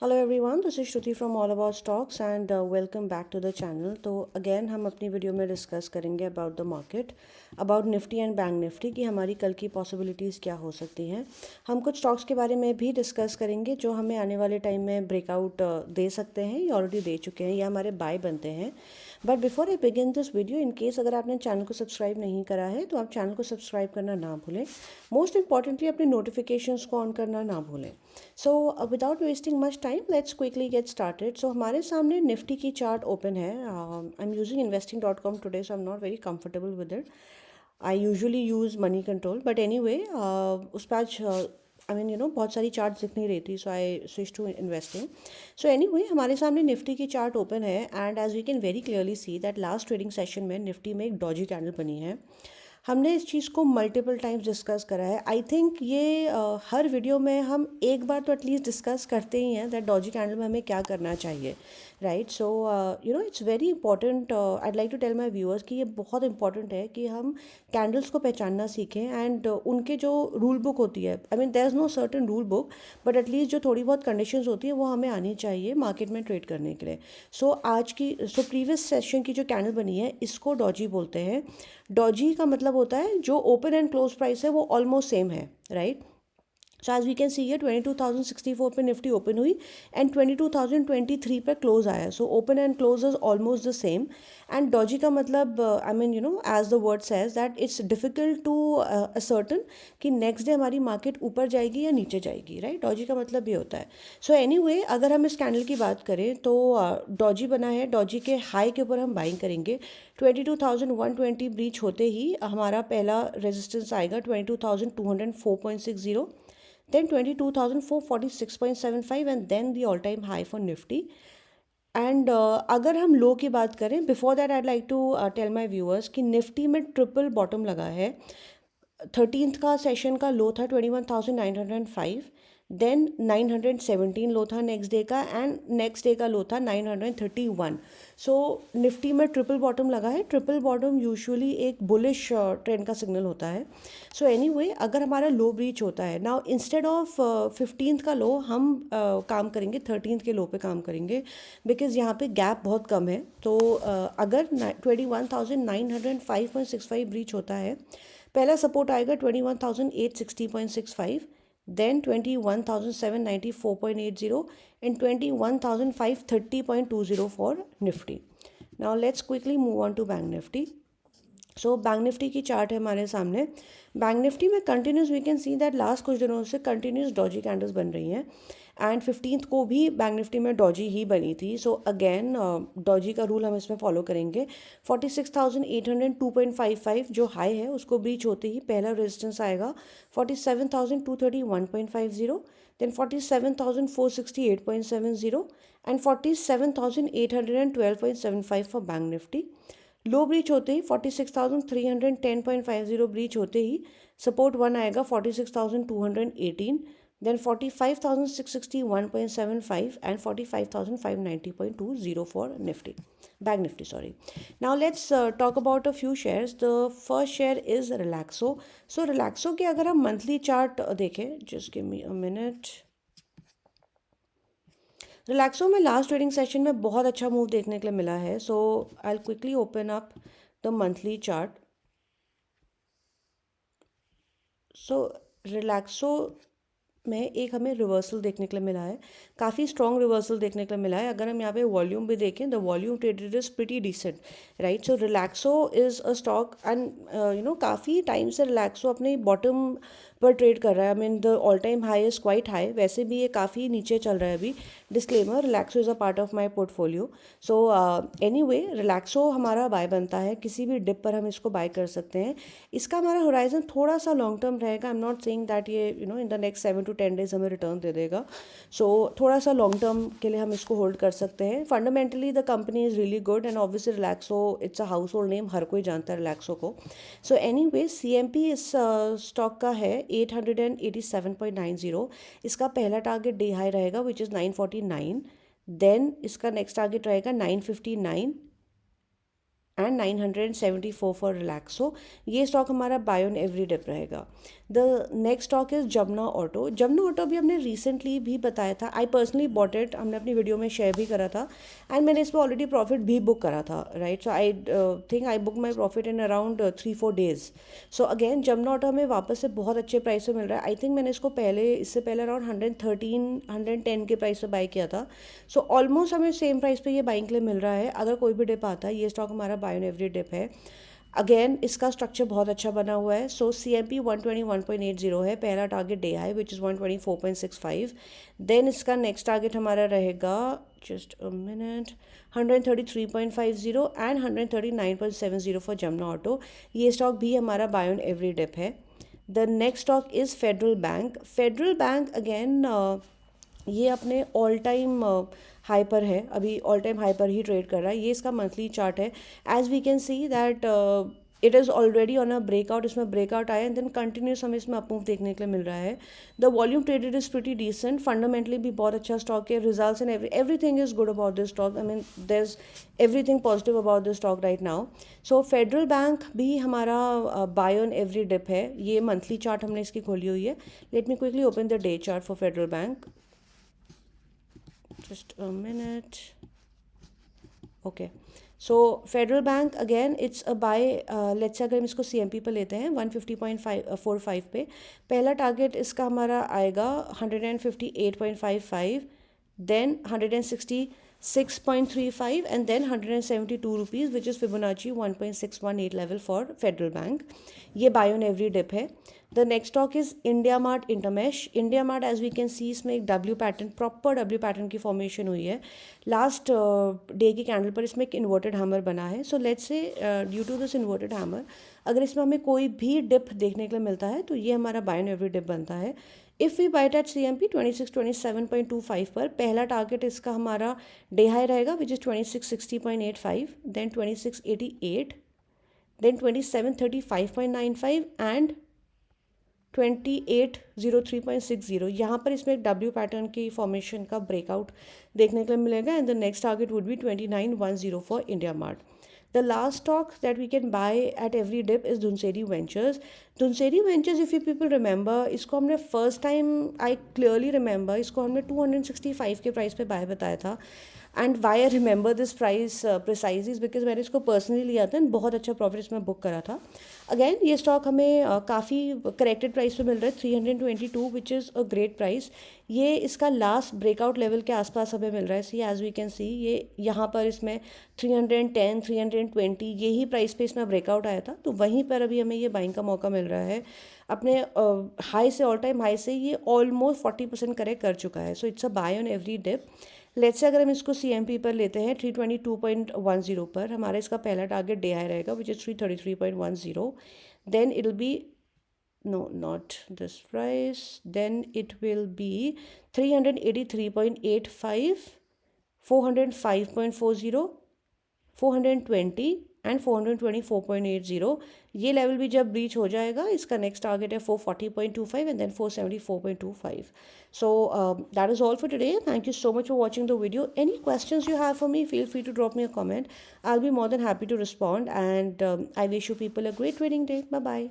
Hello everyone, this is Shruti from all about stocks and welcome back to the channel. तो again हम अपनी video में discuss करेंगे about the market, about Nifty and bank Nifty की हमारी कल की पॉसिबिलिटीज़ क्या हो सकती हैं। हम कुछ स्टॉक्स के बारे में भी डिस्कस करेंगे जो हमें आने वाले टाइम में ब्रेकआउट दे सकते हैं या ऑलरेडी दे चुके हैं या हमारे बाय बनते हैं। But before I begin this video, in case अगर आपने चैनल को सब्सक्राइब नहीं करा है तो आप चैनल को सब्सक्राइब करना ना भूलें। मोस्ट इंपॉर्टेंटली अपने नोटिफिकेशंस को ऑन करना ना भूलें। So without wasting much time, let's quickly get started. So हमारे सामने निफ्टी की चार्ट ओपन है। I am using investing.com today, so I am not very comfortable with it. I usually use Moneycontrol, but anyway उस पर आज I mean बहुत सारी chart दिख नहीं रही थी, so I switch to investing. So anyway हमारे सामने निफ्टी की चार्ट ओपन है and as we can very clearly see that last trading session में निफ्टी में एक डॉजी कैंडल बनी है। हमने इस चीज़ को मल्टीपल टाइम्स डिस्कस करा है। आई थिंक ये हर वीडियो में हम एक बार तो एटलीस्ट डिस्कस करते ही हैं दैट डॉजी कैंडल में हमें क्या करना चाहिए, right. So it's very important. I'd like to tell my viewers कि ये बहुत इंपॉर्टेंट है कि हम कैंडल्स को पहचानना सीखें एंड उनके जो रूल बुक होती है, I mean there is no certain rule book, but at least जो थोड़ी बहुत कंडीशंस होती है वो हमें आनी चाहिए मार्केट में ट्रेड करने के लिए। सो प्रीवियस सेशन की जो कैंडल बनी है इसको डॉजी बोलते हैं। डॉजी का मतलब होता है जो ओपन एंड क्लोज प्राइस है वो ऑलमोस्ट सेम है, right. So as we can see है 22,064 पे निफ्टी ओपन हुई एंड 22,023 पे क्लोज आया। So open and close is almost the same. And doji का मतलब I mean as the word says that it's difficult to ascertain कि next day हमारी market ऊपर जाएगी या नीचे जाएगी, राइट। डॉजी का मतलब ये होता है। सो एनीवे अगर हम इस कैंडल की बात करें तो डॉजी बना है, डॉजी के हाई के ऊपर हम बाइंग करेंगे। 22,120 ब्रीच होते ही हमारा पहला रेजिस्टेंस आएगा 22,204.60, then 22,446.75 and then the all time high for Nifty. And अगर हम लो की बात करें, before that I'd like to tell my viewers कि निफ्टी में ट्रिपल बॉटम लगा है। 13th का सेशन का लो था 21,905, देन 917 लो था नेक्स्ट डे का एंड नेक्स्ट डे का लो था 931। सो निफ्टी में ट्रिपल बॉटम लगा है। ट्रिपल बॉटम यूजुअली एक बुलिश ट्रेंड का सिग्नल होता है। सो एनीवे अगर हमारा लो ब्रीच होता है, नाउ इंस्टेड ऑफ 15th का लो हम काम करेंगे 13th के लो पे काम करेंगे, बिकॉज यहाँ पे गैप बहुत कम है। तो अगर 21,905.65 ब्रीच होता है, पहला सपोर्ट आएगा 21,860.65, then 21,794.80 and 21,530.20 for Nifty. Now let's quickly move on to bank Nifty. So bank Nifty की चार्ट है हमारे सामने। बैंक निफ्टी में continuous we can see that last कुछ दिनों से कंटिन्यूस डॉजी कैंडल्स बन रही हैं एंड 15th को भी बैंक निफ्टी में डॉजी ही बनी थी। सो अगेन डॉजी का रूल हम इसमें फॉलो करेंगे। 46,802.55 जो हाई है उसको ब्रीच होते ही पहला रेजिस्टेंस आएगा 47,231.50, then 47,468.70 and 47,812.75 for bank Nifty. Low breach होते ही 46,310.50 ब्रीच होते ही सपोर्ट वन आएगा 46,218, then 45,661.75 and 45,590.20 for Nifty, bank Nifty, sorry. Now let's talk about a few shares. The first share is Relaxo. So Relaxo के अगर हम मंथली चार्ट देखें, just give me a minute. Relaxo में last trading session में बहुत अच्छा move देखने के लिए मिला है। So I will quickly open up the monthly chart. So Relaxo में एक हमें रिवर्सल देखने के लिए मिला है, काफ़ी स्ट्रॉन्ग रिवर्सल देखने के लिए मिला है। अगर हम यहाँ पे वॉल्यूम भी देखें, the volume traded is pretty decent, right. So Relaxo is a stock and काफ़ी टाइम से रिलैक्सो अपने बॉटम पर ट्रेड कर रहा है। I mean the all time high is quite high, वैसे भी ये काफ़ी नीचे चल रहा है अभी। Disclaimer, Relaxo is a part of my portfolio. So anyway Relaxo हमारा बाय बनता है, किसी भी डिप पर हम इसको बाय कर सकते हैं। इसका हमारा होराइजन थोड़ा सा लॉन्ग टर्म रहेगा। I am not saying that ये in the next 7 to 10 days हमें रिटर्न दे देगा। सो थोड़ा सा लॉन्ग टर्म के लिए हम इसको होल्ड कर सकते हैं। Fundamentally the company is really good and obviously Relaxo it's a household name, हर कोई जानता है रिलैक्सो को। सो एनीवे CMP इस स्टॉक का है 887.90। इसका पहला टारगेट डे हाई रहेगा विच इज़ 949, देन इसका नेक्स्ट टारगेट रहेगा 959, एंड 974 फॉर रिलैक्सो। ये स्टॉक हमारा बाय ऑन एवरी डिप रहेगा। The next stock is Jamna auto. Jamna auto भी हमने रिसेंटली भी बताया था, आई पर्सनली बॉट इट, हमने अपनी वीडियो में शेयर भी करा था एंड मैंने इस पर ऑलरेडी प्रॉफिट भी बुक करा था, right. So I think I book my profit in around 3-4 days. So again Jamuna auto हमें वापस से बहुत अच्छे प्राइस पे मिल रहा है। आई थिंक मैंने इसको इससे पहले अराउंड 110 के प्राइस पे बाई किया था। सो ऑलमोस्ट हमें सेम प्राइस पे ये बाइंग के लिए मिल रहा है। अगर कोई भी डिप आता है, ये स्टॉक हमारा बाय ऑन एवरी डिप है। अगेन इसका स्ट्रक्चर बहुत अच्छा बना हुआ है। सो CMP 121.80 है, पहला target day high which is 124.65। Then इसका नेक्स्ट टारगेट हमारा रहेगा, just a minute, 133.50 and 139.70 for Jamna Auto. ये स्टॉक भी हमारा बाय ऑन एवरी डिप है। The next stock is Federal Bank. Federal Bank again ये अपने ऑल टाइम हाई पर है, अभी ऑल टाइम हाई पर ही ट्रेड कर रहा है। ये इसका मंथली चार्ट है। As we can see that it is already on a breakout, इसमें ब्रेकआउट आया एंड देन कंटिन्यूस हमें इसमें अप मूव देखने के लिए मिल रहा है। The volume traded is pretty decent, fundamentally भी बहुत अच्छा स्टॉक है। Results and everything is good about this stock. I mean there is everything positive about this stock right now. So Federal Bank भी हमारा बाय ऑन एवरी डिप है। ये monthly chart हमने इसकी खोली हुई है। Let me quickly open the day chart for federal bank, just a minute. Okay, so Federal Bank again it's a buy. Let's say अगर हम इसको CMP पे लेते हैं 150.45 पे, पहला टारगेट इसका हमारा आएगा 158.55, then 166.35 and then 172 rupees which is Fibonacci 1.618 level for Federal Bank. ये buy on every dip है। The next stock is India Mart Intermesh. India Mart as we can see इसमें एक W pattern, proper W pattern की फॉर्मेशन हुई है। लास्ट डे की candle पर इसमें एक इन्वर्टेड हैमर बना है। So let's say due to this inverted hammer अगर इसमें हमें कोई भी डिप देखने के लिए मिलता है तो ये हमारा बाय ऑन एवरी डिप बनता है। If we buy it at CMP 2627.25 पर, पहला टारगेट इसका हमारा डे हाई रहेगा which is 2660.85, then 2688, then 2735.95 and 2803.60। यहाँ पर इसमें एक डब्ल्यू पैटर्न की फॉर्मेशन का ब्रेकआउट देखने के लिए मिलेगा and the next target would be 2910 for India mart. The last stock that we can buy at every dip is Dhunseri ventures. Dhunseri ventures if you people remember, इसको हमने first time, I clearly remember, इसको हमने 265 के price पे bye बताया था। And why I remember this price precisely is because मैंने इसको पर्सनली लिया था एंड बहुत अच्छा प्रॉफिट इसमें बुक करा था। अगेन ये स्टॉक हमें काफ़ी करेक्टेड प्राइस पे मिल रहा है, 322 which is a great price. ये इसका लास्ट ब्रेकआउट लेवल के आसपास हमें मिल रहा है। सी एज वी कैन सी ये यहाँ पर इसमें 310, 320 यही प्राइस पे इसमें ब्रेकआउट आया था, तो वहीं पर अभी हमें ये बाइंग का मौका मिल रहा है। अपने हाई से, ऑल टाइम हाई से ये ऑलमोस्ट 40% करेक्ट कर चुका है। So it's a buy on every dip. Let's say अगर हम इसको CMP पर लेते हैं 322.10 पर, हमारा इसका पहला टारगेट डे हाई रहेगा which is 333.10, then it will be, no not this price, then it will be 383.85, 405.40, 420 and 424.80। ये लेवल भी जब ब्रीच हो जाएगा, इसका नेक्स्ट टारगेट है 440.25 and then 474.25। So that is all for today. Thank you so much for watching the video. Any questions you have for me, feel free to drop me a comment. I will be more than happy to respond and I wish you people a great trading day. Bye bye.